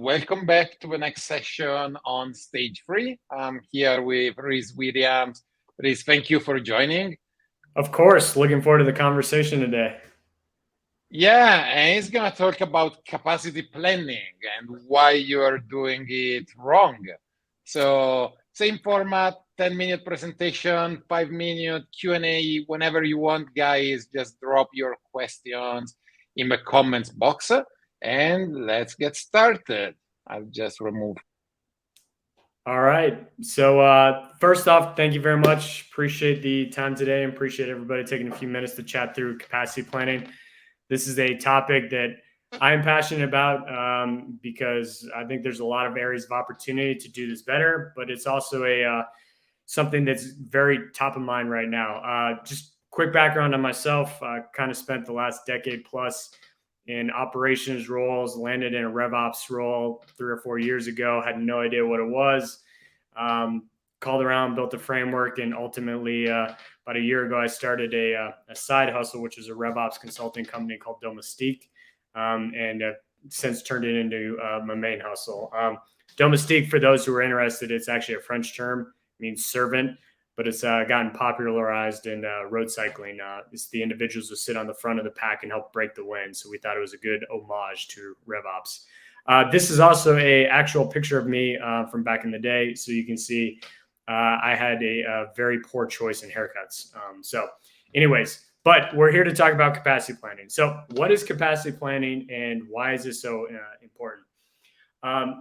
Welcome back to the next session on stage three. I'm here with Rhys Williams. Rhys, thank you for joining. Of course, looking forward to the conversation today. Yeah, and he's going to talk about capacity planning and why you are doing it wrong. So, same format, 10-minute presentation, 5-minute Q&A, whenever you want, guys, just drop your questions in the comments box and let's get started. I'll just remove. All right. So first off, thank you very much. Appreciate the time today and appreciate everybody taking a few minutes to chat through capacity planning. This is a topic that I'm passionate about because I think there's a lot of areas of opportunity to do this better, but it's also something that's very top of mind right now. Just quick background on myself. I kind of spent the last decade plus in operations roles, landed in a RevOps role 3 or 4 years ago, had no idea what it was. Called around, built a framework, and ultimately about a year ago, I started a side hustle, which is a RevOps consulting company called Domestique, and since turned it into my main hustle. Domestique, for those who are interested, it's actually a French term, means servant, but it's gotten popularized in road cycling. It's the individuals who sit on the front of the pack and help break the wind. So we thought it was a good homage to RevOps. This is also a actual picture of me from back in the day. So you can see I had a very poor choice in haircuts. Anyways, but we're here to talk about capacity planning. So what is capacity planning and why is this so important?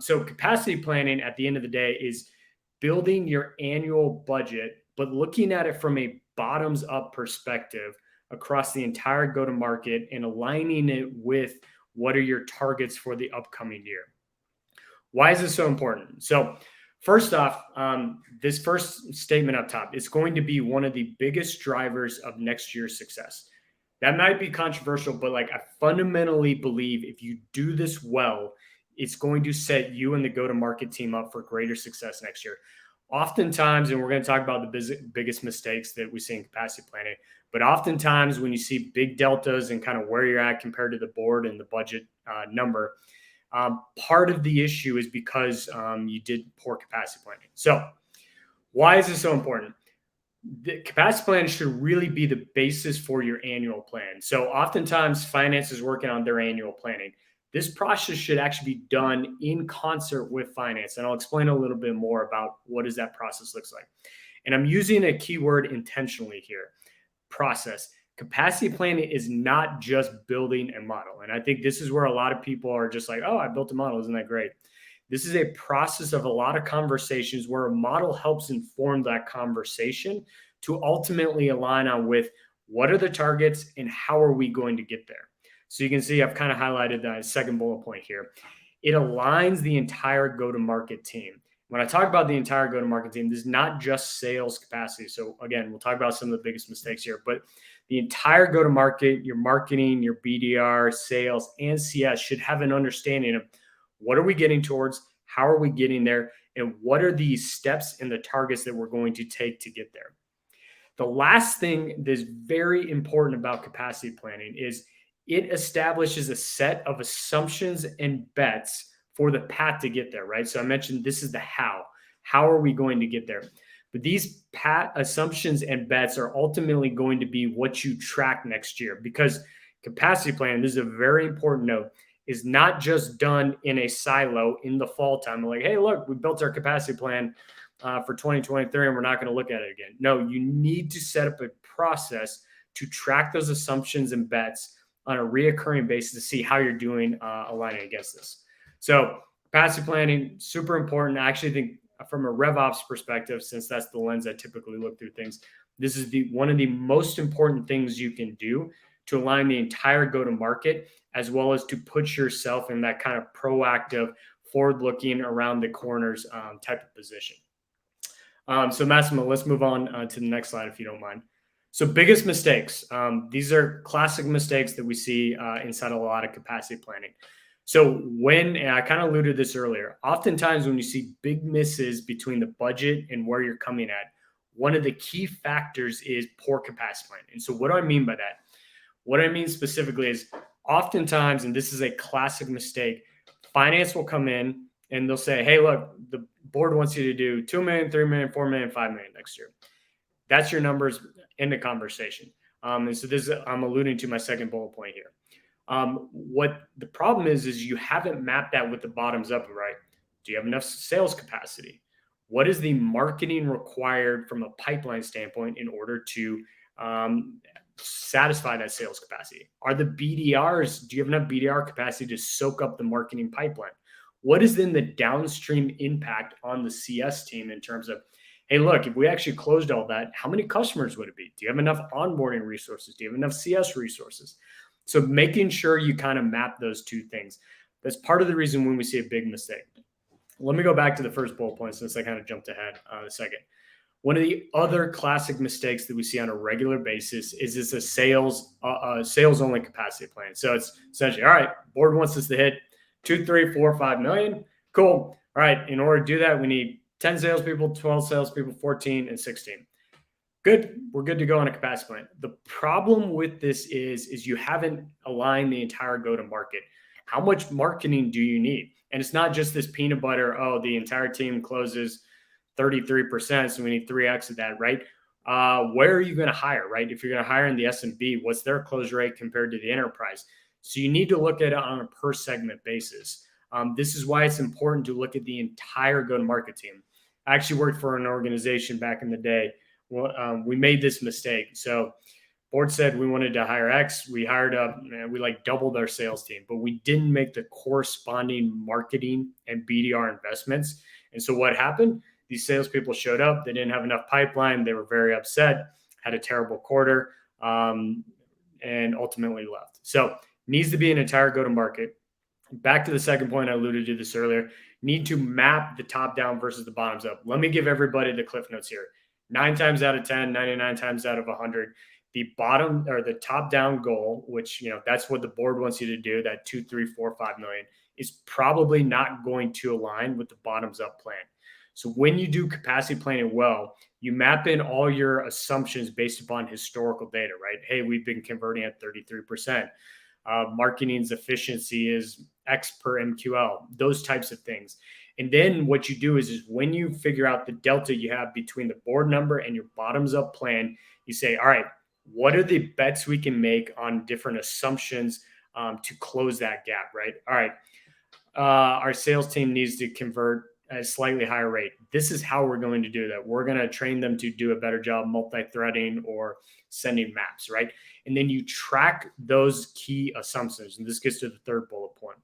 So capacity planning at the end of the day is building your annual budget, but looking at it from a bottoms up perspective across the entire go-to-market and aligning it with what are your targets for the upcoming year. Why is this so important? So first off, this first statement up top is going to be one of the biggest drivers of next year's success. That might be controversial, but like I fundamentally believe if you do this well, it's going to set you and the go-to-market team up for greater success next year. Oftentimes, and we're going to talk about the biggest mistakes that we see in capacity planning, but oftentimes when you see big deltas and kind of where you're at compared to the board and the budget number, part of the issue is because you did poor capacity planning. So why is this so important? The capacity plan should really be the basis for your annual plan. So oftentimes finance is working on their annual planning. This process should actually be done in concert with finance. And I'll explain a little bit more about what does that process looks like. And I'm using a keyword intentionally here, process. Capacity planning is not just building a model. And I think this is where a lot of people are just like, oh, I built a model. Isn't that great? This is a process of a lot of conversations where a model helps inform that conversation to ultimately align on with what are the targets and how are we going to get there. So you can see I've kind of highlighted that second bullet point here. It aligns the entire go-to-market team. When I talk about the entire go-to-market team, this is not just sales capacity. So again, we'll talk about some of the biggest mistakes here, but the entire go-to-market, your marketing, your BDR, sales, and CS should have an understanding of what are we getting towards, how are we getting there, and what are the steps and the targets that we're going to take to get there. The last thing that's very important about capacity planning is it establishes a set of assumptions and bets for the path to get there, right? So I mentioned this is the how. How are we going to get there? But these assumptions and bets are ultimately going to be what you track next year, because capacity planning, this is a very important note, is not just done in a silo in the fall time. Like, hey, look, we built our capacity plan for 2023 and we're not going to look at it again. No, you need to set up a process to track those assumptions and bets on a reoccurring basis to see how you're doing aligning against this. So capacity planning, super important. I actually think from a RevOps perspective, since that's the lens I typically look through things, this is one of the most important things you can do to align the entire go-to-market, as well as to put yourself in that kind of proactive, forward-looking, around the corners type of position. So Massimo, let's move on to the next slide if you don't mind. So biggest mistakes. These are classic mistakes that we see inside a lot of capacity planning. So and I kind of alluded to this earlier, oftentimes when you see big misses between the budget and where you're coming at, one of the key factors is poor capacity planning. And so what do I mean by that? What I mean specifically is oftentimes, and this is a classic mistake, Finance will come in and they'll say, hey, look, the board wants you to do 2 million, 3 million, 4 million, 5 million next year. That's your numbers in the conversation. And so this is, I'm alluding to my second bullet point here. What the problem is you haven't mapped that with the bottoms up, right? Do you have enough sales capacity? What is the marketing required from a pipeline standpoint in order to satisfy that sales capacity? Are the BDRs, do you have enough BDR capacity to soak up the marketing pipeline? What is then the downstream impact on the CS team in terms of, hey, look, if we actually closed all that, how many customers would it be? Do you have enough onboarding resources? Do you have enough CS resources? So making sure you kind of map those two things. That's part of the reason when we see a big mistake. Let me go back to the first bullet point since I kind of jumped ahead a second. One of the other classic mistakes that we see on a regular basis is it's a sales only capacity plan. So it's essentially, all right, board wants us to hit 2, 3, 4, 5 million. Cool. All right. In order to do that, we need 10 salespeople, 12 salespeople, 14, and 16. Good. We're good to go on a capacity plan. The problem with this is you haven't aligned the entire go-to-market. How much marketing do you need? And it's not just this peanut butter, oh, the entire team closes 33%, so we need 3x of that, right? Where are you going to hire, right? If you're going to hire in the SMB, what's their close rate compared to the enterprise? So you need to look at it on a per segment basis. This is why it's important to look at the entire go-to-market team. I actually worked for an organization back in the day. We made this mistake. So board said we wanted to hire X. We hired up, we like doubled our sales team, but we didn't make the corresponding marketing and BDR investments. And so what happened? These salespeople showed up. They didn't have enough pipeline. They were very upset, had a terrible quarter, and ultimately left. So needs to be an entire go-to-market. Back to the second point, I alluded to this earlier, need to map the top down versus the bottoms up. Let me give everybody the cliff notes here. 9 times out of 10, 99 times out of 100, the bottom or the top down goal, which, that's what the board wants you to do, that 2, 3, 4, 5 million, is probably not going to align with the bottoms up plan. So when you do capacity planning well, you map in all your assumptions based upon historical data, right? Hey, we've been converting at 33%. Marketing's efficiency is X per MQL, those types of things. And then what you do is when you figure out the delta you have between the board number and your bottoms up plan, you say, all right, what are the bets we can make on different assumptions to close that gap, right? All right, our sales team needs to convert at a slightly higher rate. This is how we're going to do that. We're going to train them to do a better job multi-threading or sending maps, right? And then you track those key assumptions. And this gets to the third bullet point.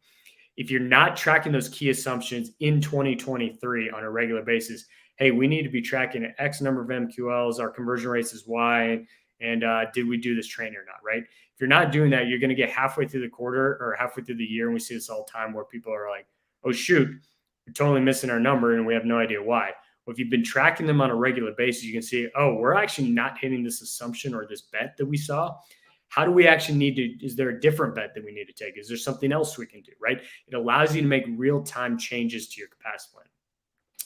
If you're not tracking those key assumptions in 2023 on a regular basis, hey, we need to be tracking X number of MQLs, our conversion rates is Y, and did we do this training or not, right? If you're not doing that, you're going to get halfway through the quarter or halfway through the year, and we see this all the time where people are like, oh, shoot, we're totally missing our number, and we have no idea why. Well, if you've been tracking them on a regular basis, you can see, oh, we're actually not hitting this assumption or this bet that we saw. How do we actually need to, is there a different bet that we need to take? Is there something else we can do, right? It allows you to make real-time changes to your capacity plan.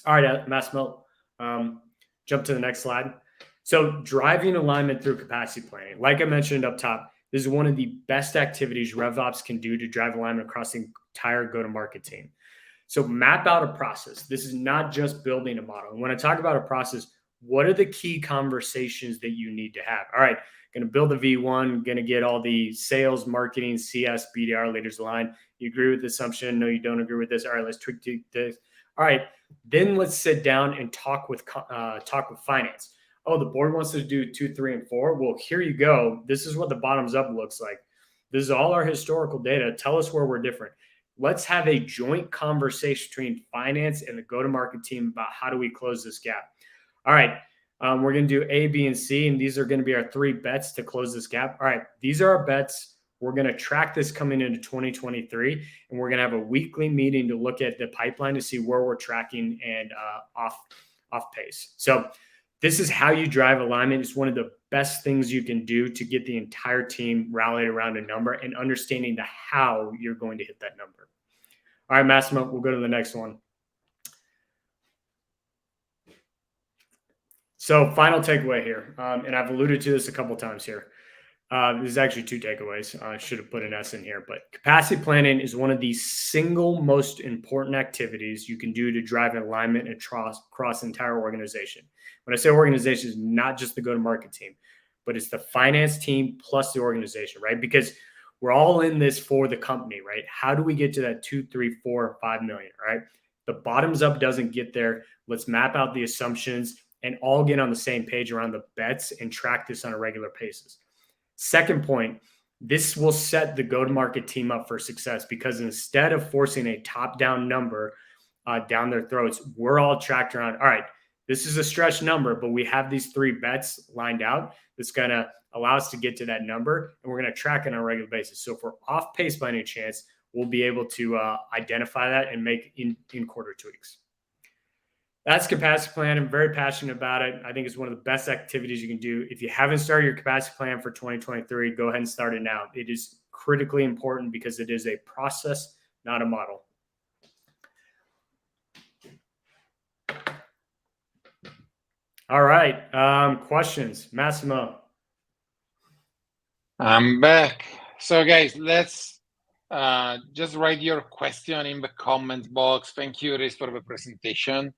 All right, Massimo, jump to the next slide. So driving alignment through capacity planning. Like I mentioned up top, this is one of the best activities RevOps can do to drive alignment across the entire go-to-market team. So map out a process. This is not just building a model. And when I talk about a process, what are the key conversations that you need to have? All right, going to build a V1, going to get all the sales, marketing, CS, BDR leaders aligned. You agree with the assumption? No, you don't agree with this. All right, let's tweak this. All right, then let's sit down and talk with finance. Oh, the board wants to do 2, 3, and 4. Well, here you go. This is what the bottoms up looks like. This is all our historical data. Tell us where we're different. Let's have a joint conversation between finance and the go-to-market team about how do we close this gap. All right, we're going to do A, B, and C, and these are going to be our 3 bets to close this gap. All right, these are our bets. We're going to track this coming into 2023, and we're going to have a weekly meeting to look at the pipeline to see where we're tracking and off pace. So this is how you drive alignment. It's one of the best things you can do to get the entire team rallied around a number and understanding the how you're going to hit that number. All right, Massimo, we'll go to the next one. So final takeaway here, and I've alluded to this a couple of times here. There's actually two takeaways. I should have put an S in here, but capacity planning is one of the single most important activities you can do to drive alignment across the entire organization. When I say organization, is not just the go-to-market team, but it's the finance team plus the organization, right? Because we're all in this for the company, right? How do we get to that 2, 3, 4, 5 million, right? The bottoms up doesn't get there. Let's map out the assumptions and all get on the same page around the bets and track this on a regular basis. Second point, this will set the go-to-market team up for success because instead of forcing a top-down number down their throats, we're all tracked around, all right, this is a stretch number, but we have these 3 bets lined out that's going to allow us to get to that number, and we're going to track it on a regular basis. So if we're off pace by any chance, we'll be able to identify that and make in-quarter tweaks. That's capacity plan. I'm very passionate about it. I think it's one of the best activities you can do. If you haven't started your capacity plan for 2023, go ahead and start it now. It is critically important because it is a process, not a model. All right. Questions? Massimo. I'm back. So guys, let's just write your question in the comment box. Thank you, Rhys, for the presentation.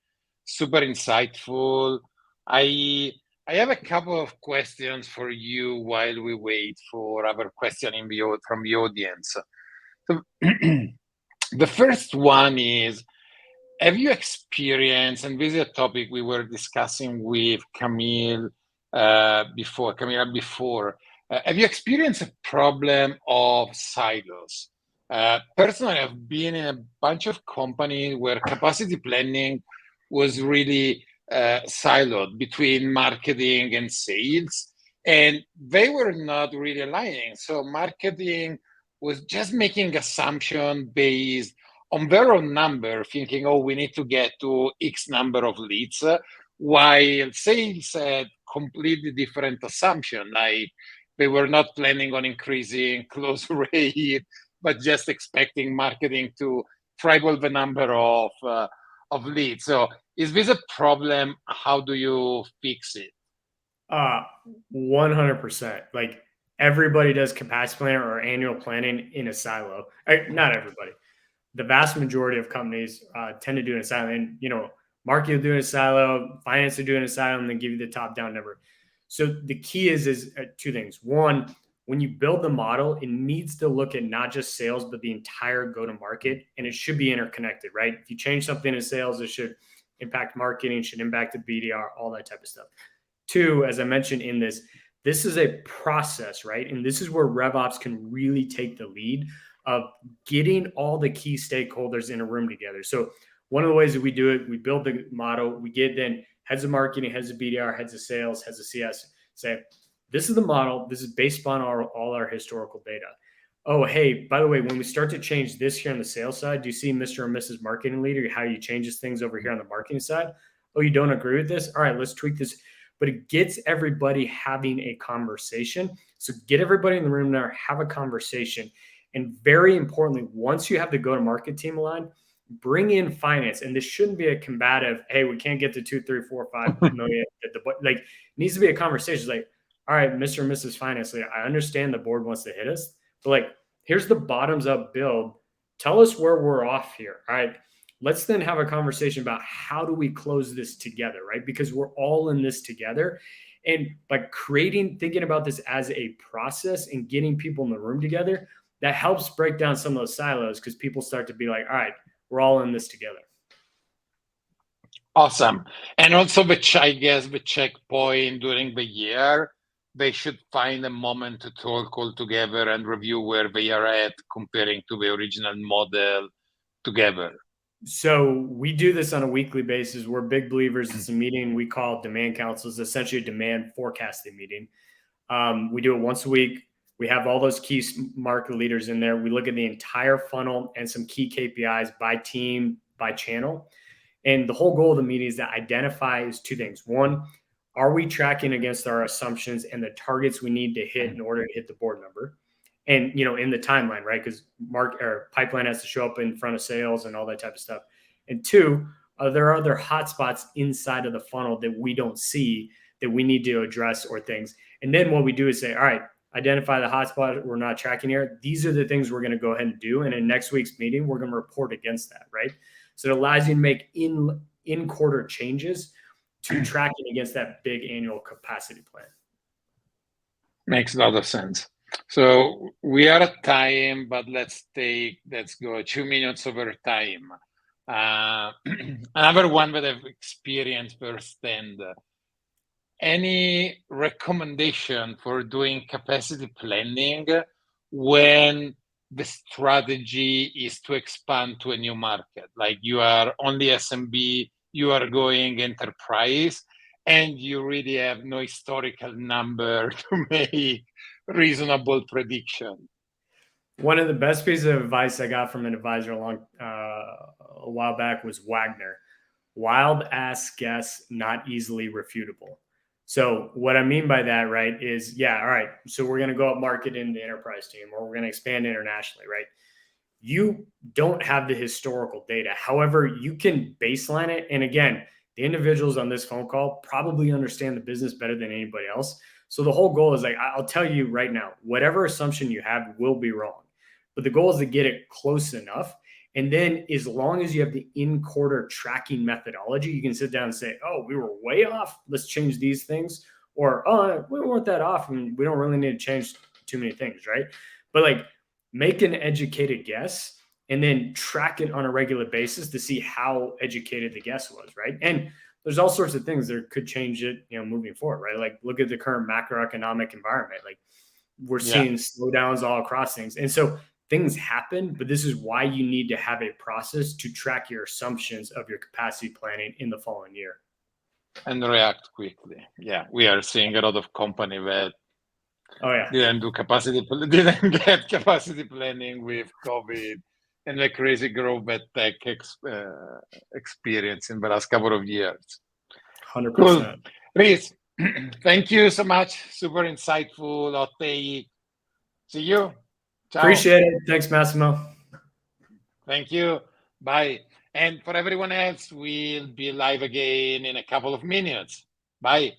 Super insightful. I have a couple of questions for you while we wait for other question from the audience. So the first one is, have you experienced, and this is a topic we were discussing with Camila before, have you experienced a problem of silos? Personally, I've been in a bunch of companies where capacity planning was really siloed between marketing and sales, and they were not really aligning. So marketing was just making assumption based on their own number, thinking, oh, we need to get to X number of leads, while sales had completely different assumption, like they were not planning on increasing close rate, but just expecting marketing to triple the number of leads. So is this a problem? How do you fix it? 100%. Like everybody does capacity planning or annual planning in a silo. Not everybody. The vast majority of companies tend to do it in a silo. And, marketing will do it in a silo, finance will do it in a silo, and then give you the top-down number. So the key is 2 things. One, when you build the model, it needs to look at not just sales, but the entire go-to-market, and it should be interconnected, right? If you change something in sales, it should impact marketing, should impact the BDR, all that type of stuff. 2, as I mentioned in this is a process, right? And this is where RevOps can really take the lead of getting all the key stakeholders in a room together. So one of the ways that we do it, we build the model, we get then heads of marketing, heads of BDR, heads of sales, heads of CS, say, this is the model. This is based on all our historical data. Oh, hey, by the way, when we start to change this here on the sales side, do you see Mr. or Mrs. Marketing Leader, how you changes things over here on the marketing side? Oh, you don't agree with this? All right, let's tweak this. But it gets everybody having a conversation. So get everybody in the room there, have a conversation. And very importantly, once you have the go-to-market team aligned, bring in finance. And this shouldn't be a combative, hey, we can't get to 2, 3, 4, 5 million. Like, it needs to be a conversation. Like, all right, Mr. and Mrs. Finance Leader, I understand the board wants to hit us, but like, here's the bottoms up build. Tell us where we're off here. All right. Let's then have a conversation about how do we close this together, right? Because we're all in this together. And by thinking about this as a process and getting people in the room together, that helps break down some of those silos because people start to be like, all right, we're all in this together. Awesome. And also the checkpoint during the year, they should find a moment to talk all together and review where they are at comparing to the original model together. So we do this on a weekly basis. We're big believers. It's a meeting we call demand council. It's essentially a demand forecasting meeting. We do it once a week. We have all those key market leaders in there. We look at the entire funnel and some key KPIs by team, by channel. And the whole goal of the meeting is to identify is 2 things. One, are we tracking against our assumptions and the targets we need to hit in order to hit the board number? And, in the timeline, right? Because pipeline has to show up in front of sales and all that type of stuff. And 2, are there other hotspots inside of the funnel that we don't see that we need to address or things? And then what we do is say, all right, identify the hotspot we're not tracking here. These are the things we're going to go ahead and do. And in next week's meeting, we're going to report against that, right? So it allows you to make in-quarter changes to tracking against that big annual capacity plan. Makes a lot of sense. So we are at time, but let's go 2 minutes over time. Another one that I've experienced firsthand. Any recommendation for doing capacity planning when the strategy is to expand to a new market? Like you are only SMB, you are going enterprise, and you really have no historical number to make reasonable prediction. One of the best pieces of advice I got from an advisor a while back was Wagner. Wild ass guess, not easily refutable. So what I mean by that, right, is, yeah, all right, so we're going to go up market in the enterprise team, or we're going to expand internationally, right? You don't have the historical data. However, you can baseline it. And again, the individuals on this phone call probably understand the business better than anybody else. So the whole goal is, like, I'll tell you right now, whatever assumption you have will be wrong. But the goal is to get it close enough. And then as long as you have the in-quarter tracking methodology, you can sit down and say, oh, we were way off. Let's change these things. Or, oh, we weren't that off, and we don't really need to change too many things, right? But like, make an educated guess and then track it on a regular basis to see how educated the guess was, right? And there's all sorts of things that could change it, moving forward, right? Like, look at the current macroeconomic environment. Like, we're seeing slowdowns all across things. And so things happen, but this is why you need to have a process to track your assumptions of your capacity planning in the following year. And react quickly. Yeah, we are seeing a lot of companies that didn't get capacity planning with COVID and the crazy growth that tech experience in the last couple of years. 100%. Cool. Rhys, thank you so much. Super insightful. See you. Ciao. Appreciate it. Thanks, Massimo. Thank you. Bye. And for everyone else, we'll be live again in a couple of minutes. Bye.